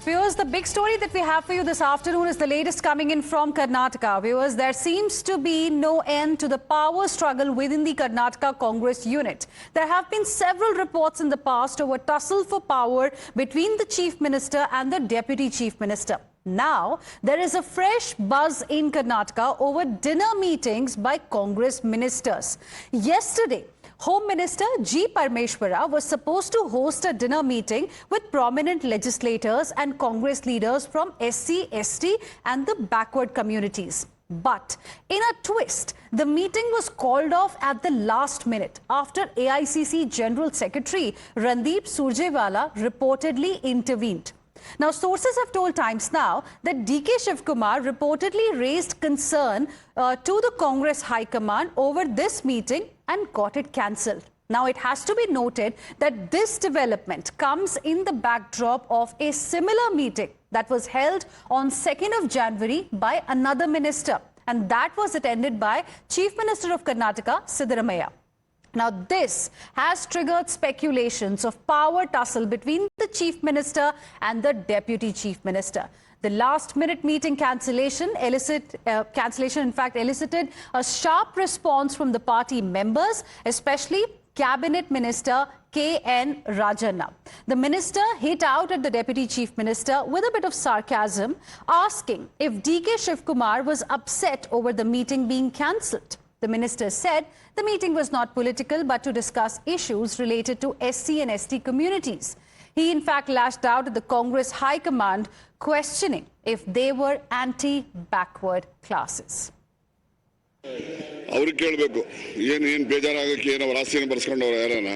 Viewers, the big story that we have for you this afternoon is the latest coming in from Karnataka. Viewers, there seems to be no end to the power struggle within the Karnataka Congress unit. There have been several reports in the past over tussle for power between the Chief Minister and the Deputy Chief Minister. Now, there is a fresh buzz in Karnataka over dinner meetings by Congress ministers. Yesterday, Home Minister G. Parmeshwara was supposed to host a dinner meeting with prominent legislators and Congress leaders from SC, ST and the backward communities. But in a twist, the meeting was called off at the last minute after AICC General Secretary Randeep Surjewala reportedly intervened. Now, sources have told Times Now that DK Shivakumar reportedly raised concern to the Congress High Command over this meeting and got it cancelled. Now, it has to be noted that this development comes in the backdrop of a similar meeting that was held on 2nd of January by another minister, and that was attended by Chief Minister of Karnataka, Siddaramaiah. Now, this has triggered speculations of power tussle between the Chief Minister and the Deputy Chief Minister. The last-minute meeting cancellation, elicited a sharp response from the party members, especially Cabinet Minister K.N. Rajanna. The minister hit out at the Deputy Chief Minister with a bit of sarcasm, asking if DK Shivakumar was upset over the meeting being cancelled. The minister said the meeting was not political but to discuss issues related to SC and ST communities. He in fact lashed out at the Congress High Command, questioning if they were anti-backward classes. ಅವ್ರಿಗೆ ಕೇಳಬೇಕು ಏನು ಬೇಜಾರಾಗಕ್ಕೆ ಏನು ಅವರ ಆಸ್ತಿಯನ್ನು ಬರ್ಸ್ಕೊಂಡವ್ರು ಯಾರನ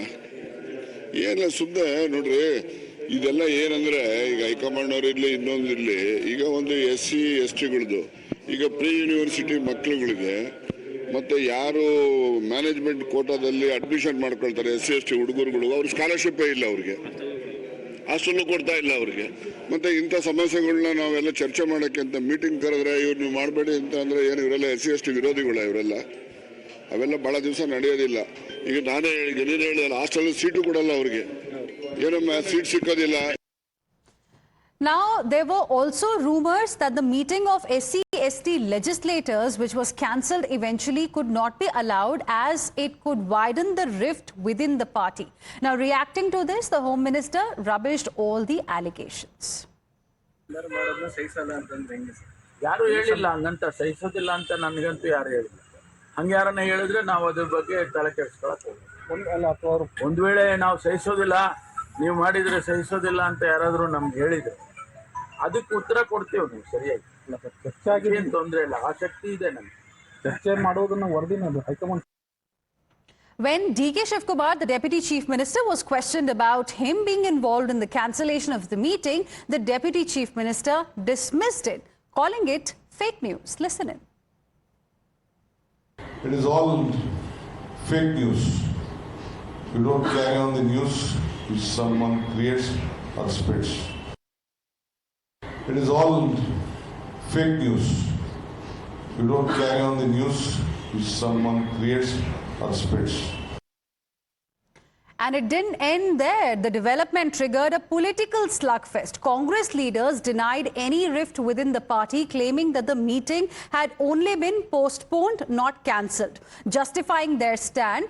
ಏನಿಲ್ಲ ಸುಮ್ಮನೆ ನೋಡ್ರಿ ಇದೆಲ್ಲ ಏನಂದ್ರೆ ಈಗ ಹೈಕಮಾಂಡ್ ಅವ್ರು ಇರ್ಲಿ ಇನ್ನೊಂದಿರ್ಲಿ ಈಗ ಒಂದು SC STಗಳದ್ದು ಈಗ ಪ್ರೀ ಯೂನಿವರ್ಸಿಟಿ ಮಕ್ಕಳುಗಳಿದೆ ಮತ್ತೆ ಯಾರು ಮ್ಯಾನೇಜ್ಮೆಂಟ್ ಕೋಟಾದಲ್ಲಿ ಅಡ್ಮಿಷನ್ ಮಾಡ್ಕೊಳ್ತಾರೆ SC ST ಹುಡುಗರುಗಳು ಅವ್ರ ಸ್ಕಾಲರ್ಶಿಪ್ ಇಲ್ಲ ಅವ್ರಿಗೆ ಹಾಸ್ಟೆಲ್ ಕೊಡ್ತಾ ಇಲ್ಲ ಅವ್ರಿಗೆ ಮತ್ತೆ ಇಂಥ ಸಮಸ್ಯೆಗಳನ್ನ ನಾವೆಲ್ಲ ಚರ್ಚೆ ಮಾಡಕ್ಕೆ ಅಂತ ಮೀಟಿಂಗ್ ಕರೆದ್ರೆ ಇವ್ರು ನೀವು ಮಾಡಬೇಡಿ ಅಂತ ಅಂದ್ರೆ ಏನು ಇವರೆಲ್ಲ SC ST ವಿರೋಧಿಗಳ ಇವರೆಲ್ಲ ಅವೆಲ್ಲ ಬಹಳ ದಿವಸ ನಡೆಯೋದಿಲ್ಲ ಈಗ ನಾನೇ ಹೇಳಿದಲ್ಲ ಹಾಸ್ಟೆಲ್ ಸೀಟು ಕೊಡಲ್ಲ ಅವ್ರಿಗೆ ಏನಮ್ಮ seat ಸಿಕ್ಕೋದಿಲ್ಲ. Now, there were also rumors that the meeting of SC/ST legislators, which was cancelled eventually, could not be allowed as it could widen the rift within the party. Now, reacting to this, the Home Minister rubbished all the allegations. ಯಾರು ಹೇಳಿಲ್ಲ ಹಂಗಂತ ಸಹಿಸೋದಿಲ್ಲ ಅಂತ ನನಗಂತೂ ಯಾರು ಹೇಳಿಲ್ಲ. ಹಂಗೆ ಯಾರನ್ನ ಹೇಳಿದ್ರೆ ನಾವು ಅದ್ರ ಬಗ್ಗೆ ತಲೆ ಕೆಡಿಸ್ಕೊಳಕ್ಕೆ ಒಂದು ವೇಳೆ ನಾವು ಸಹಿಸೋದಿಲ್ಲ ನೀವು ಮಾಡಿದ್ರೆ ಸಹಿಸೋದಿಲ್ಲ ಅಂತ ಯಾರಾದರೂ ನಮ್ಗೆ ಹೇಳಿದ್ರೆ ಅದಕ್ಕೆ ಉತ್ತರ ಕೊಡ್ತೀವಿ ನೀವು ಸರಿಯಾಗಿ ಚರ್ಚೆ ಏನು ತೊಂದರೆ ಇಲ್ಲ ಆ ಶಕ್ತಿ ಇದೆ ನಮ್ಗೆ ಚರ್ಚೆ ಮಾಡೋದನ್ನ ವರದಿನದು high command. When DK Shivakumar, the Deputy Chief Minister, was questioned about him being involved in the cancellation of the meeting, the Deputy Chief Minister dismissed it, calling it fake news. Listen in. It is all fake news. You don't carry on the news which someone creates or spreads. It is all fake news. You don't carry on the news which someone creates or spreads. And it didn't end there. The development triggered a political slugfest. Congress leaders denied any rift within the party, claiming that the meeting had only been postponed, not cancelled. Justifying their stand,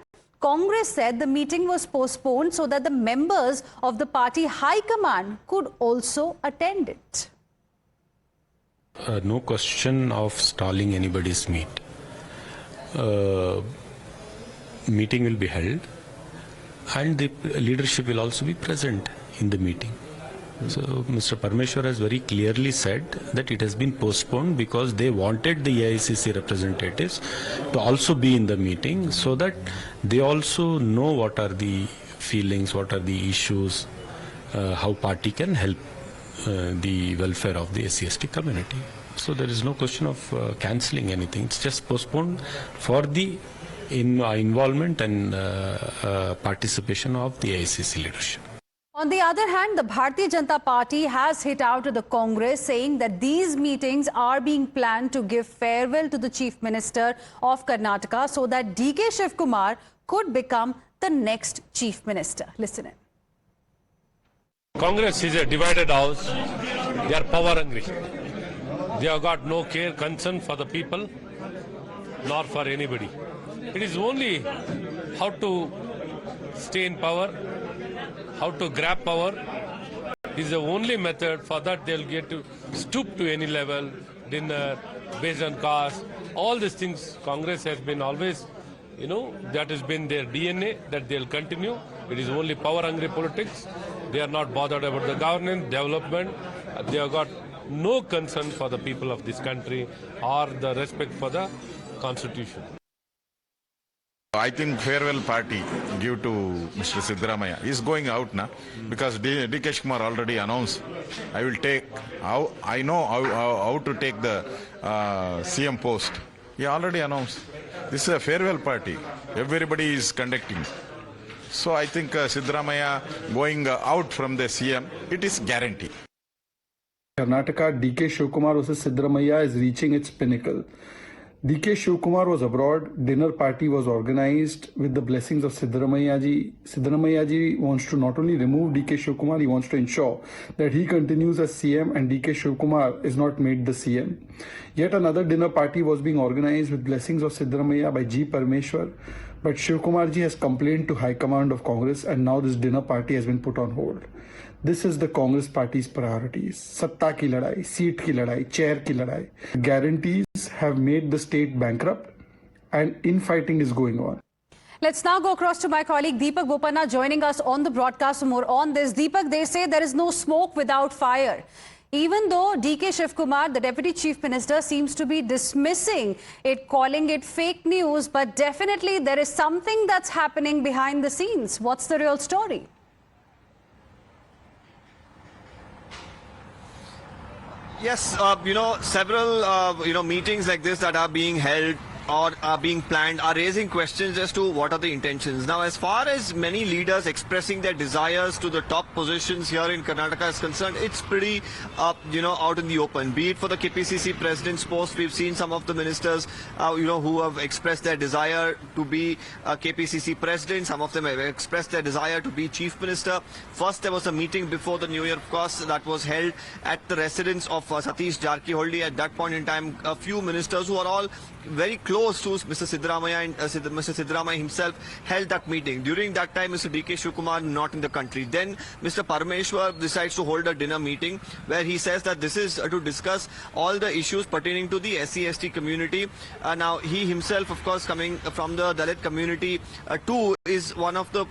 Congress said the meeting was postponed so that the members of the party high command could also attend it. No question of stalling anybody's meet. Meeting will be held and the leadership will also be present in the meeting. So Mr. Parmeshwar has very clearly said that it has been postponed because they wanted the AICC representatives to also be in the meeting so that they also know what are the feelings, what are the issues, how party can help the welfare of the SC/ST community. So there is no question of cancelling anything. It's just postponed for the involvement and participation of the AICC leadership. On the other hand, the Bharatiya Janata Party has hit out at the Congress, saying that these meetings are being planned to give farewell to the Chief Minister of Karnataka so that DK Shivakumar could become the next Chief Minister. Listen in. Congress is a divided house. They are power hungry. They have got no care, concern for the people, nor for anybody. It is only how to stay in power, how to grab power is the only method. For that they'll get to stoop to any level, dinner, based on caste, all these things. Congress has been always, that has been their DNA, that they'll continue. It is only power hungry politics. They are not bothered about the governance, development. They have got no concern for the people of this country or the respect for the constitution. I think farewell party give to Mr. Siddaramaiah is going out now because DKS already announced. I will take I know how to take the CM post. He already announced. This is a farewell party. Everybody is conducting. So I think Siddaramaiah going out from the CM, it is guaranteed. Karnataka, Shivakumar versus Siddaramaiah is reaching its pinnacle. Shivakumar was abroad. Dinner party was organized with the blessings of Siddaramaiah ji. Siddaramaiah ji wants to not only remove Shivakumar, he wants to ensure that he continues as CM and Shivakumar is not made the CM. Yet another dinner party was being organized with blessings of Siddaramaiah by G. Parmeshwar. But Shivakumar ji has complained to High Command of Congress and now this dinner party has been put on hold. This is the Congress party's priorities. Satta ki ladai, seat ki ladai, chair ki ladai. Guarantees have made the state bankrupt and infighting is going on. Let's now go across to my colleague Deepak Bopanna joining us on the broadcast for more on this. Deepak, they say there is no smoke without fire. Even though DK Shivakumar, the Deputy Chief Minister, seems to be dismissing it, calling it fake news, but definitely there is something that's happening behind the scenes. What's the real story? Yes, several, meetings like this that are being held or are being planned are raising questions as to what are the intentions. Now, as far as many leaders expressing their desires to the top positions here in Karnataka is concerned, it's pretty, out in the open. Be it for the KPCC president's post, we've seen some of the ministers, who have expressed their desire to be KPCC president. Some of them have expressed their desire to be chief minister. First, there was a meeting before the New Year, of course, that was held at the residence of Satish Jarkiholdi. At that point in time, a few ministers who are all very close to Mr. Siddaramaiah and Mr. Siddaramaiah himself held that meeting. During that time, Mr. DK Shivakumar not in the country. Then Mr. Parmeshwar decides to hold a dinner meeting where he says that this is to discuss all the issues pertaining to the SC/ST community. Now, he himself, of course, coming from the Dalit community too, is one of the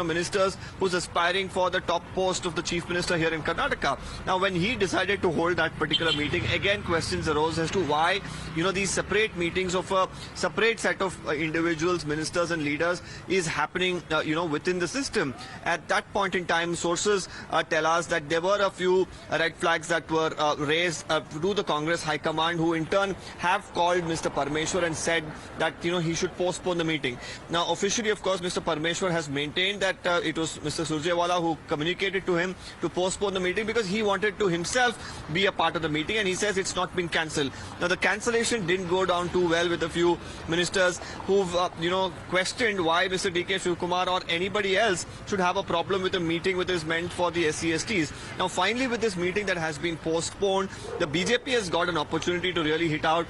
ministers who's aspiring for the top post of the chief minister here in Karnataka. Now, when he decided to hold that particular meeting, again questions arose as to why these separate meetings of a separate set of individuals, ministers and leaders is happening within the system. At that point in time, sources tell us that there were a few red flags that were raised to the Congress High Command, who in turn have called Mr. Parmeshwar and said that he should postpone the meeting. Now, officially, of course, Mr. Parmeshwar has maintained that it was Mr. Surjewala who communicated to him to postpone the meeting because he wanted to himself be a part of the meeting, and he says it's not been cancelled. Now, the cancellation didn't go down too well with a few ministers who've questioned why Mr. DK Shivakumar or anybody else should have a problem with a meeting which is meant for the SC/STs. Now, finally, with this meeting that has been postponed, the BJP has got an opportunity to really hit out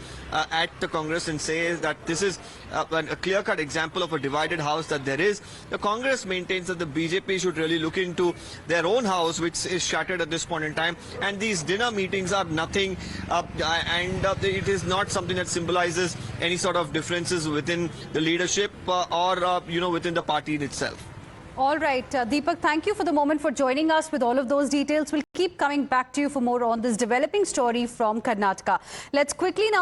at the Congress and say that this is a clear-cut example of a divided house that there is. The Congress maintains that the BJP should really look into their own house, which is shattered at this point in time, and these dinner meetings are nothing, and it is not something that symbolizes any sort of differences within the leadership or within the party itself. All right, Deepak, thank you for the moment for joining us with all of those details. We'll keep coming back to you for more on this developing story from Karnataka. Let's quickly now